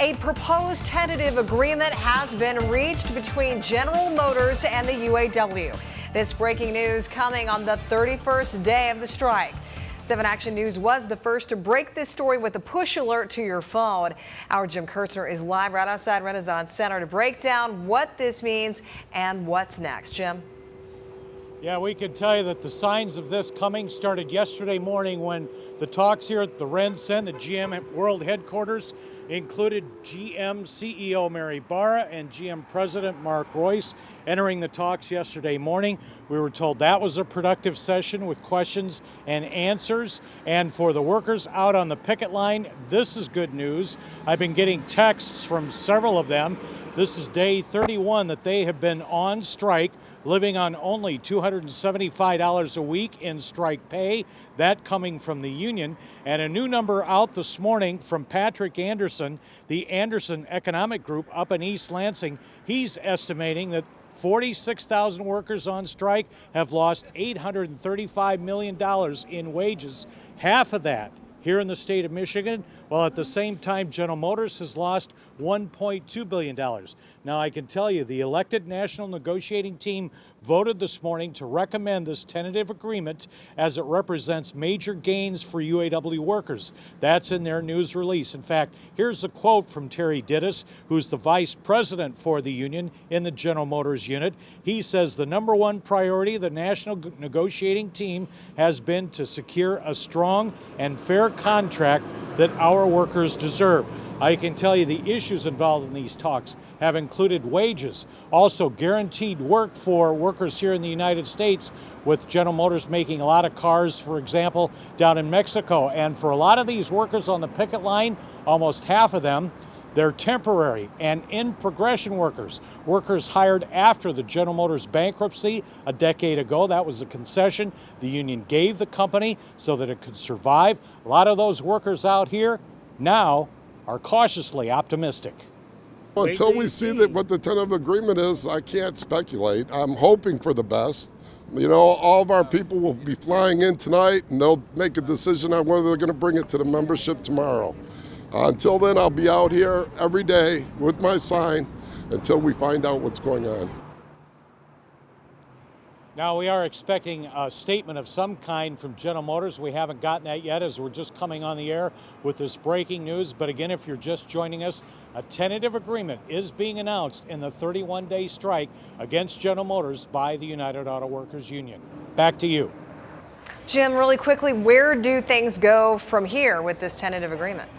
A proposed tentative agreement has been reached between General Motors and the UAW. This breaking news coming on the 31st day of the strike. 7 Action News was the first to break this story with a push alert to your phone. Our Jim Kurtzner is live right outside Renaissance Center to break down what this means and what's next. Jim? Yeah, we can tell you that the signs of this coming started yesterday morning when the talks here at the RenCen, the GM World Headquarters, included GM CEO Mary Barra and GM President Mark Royce entering the talks yesterday morning. We were told that was a productive session with questions and answers. And for the workers out on the picket line, this is good news. I've been getting texts from several of them. This is day 31 that they have been on strike, living on only $275 a week in strike pay, that coming from the union. And a new number out this morning from Patrick Anderson, the Anderson Economic Group up in East Lansing. He's estimating that 46,000 workers on strike have lost $835 million in wages, half of that here in the state of Michigan, while at the same time General Motors has lost $1.2 billion. Now I can tell you the elected national negotiating team voted this morning to recommend this tentative agreement as it represents major gains for UAW workers. That's in their news release. In fact, here's a quote from Terry Dittus, who's the vice president for the union in the General Motors unit. He says the number one priority of the national negotiating team has been to secure a strong and fair contract that our workers deserve. I can tell you the issues involved in these talks have included wages, also guaranteed work for workers here in the United States, with General Motors making a lot of cars, for example, down in Mexico. And for a lot of these workers on the picket line, almost half of them, they're temporary and in progression workers, workers hired after the General Motors bankruptcy a decade ago. That was a concession the union gave the company so that it could survive. A lot of those workers out here now are cautiously optimistic. Until we see what the tentative agreement is, I can't speculate. I'm hoping for the best. You know, all of our people will be flying in tonight, and they'll make a decision on whether they're going to bring it to the membership tomorrow. Until then, I'll be out here every day with my sign until we find out what's going on. Now, we are expecting a statement of some kind from General Motors. We haven't gotten that yet as we're just coming on the air with this breaking news. But again, if you're just joining us, a tentative agreement is being announced in the 31-day strike against General Motors by the United Auto Workers Union. Back to you. Jim, really quickly, where do things go from here with this tentative agreement?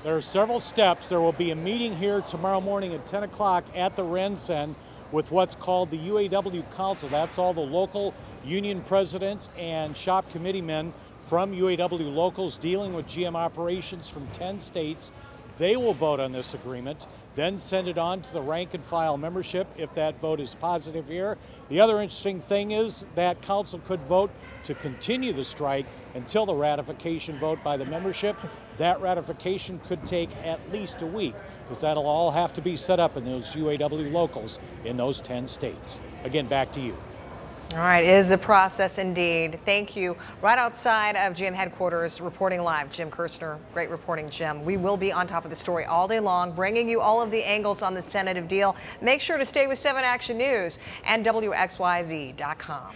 There are several steps. There will be a meeting here tomorrow morning at 10 o'clock at the RenCen with what's called the UAW Council. That's all the local union presidents and shop committee men from UAW locals dealing with GM operations from 10 states. They will vote on this agreement, then send it on to the rank and file membership if that vote is positive here. The other interesting thing is that council could vote to continue the strike until the ratification vote by the membership. That ratification could take at least a week, because that'll all have to be set up in those UAW locals in those 10 states. Again, back to you. All right, it is a process indeed. Thank you. Right outside of GM headquarters, reporting live, Jim Kurtzner. Great reporting, Jim. We will be on top of the story all day long, bringing you all of the angles on this tentative deal. Make sure to stay with 7 Action News and WXYZ.com.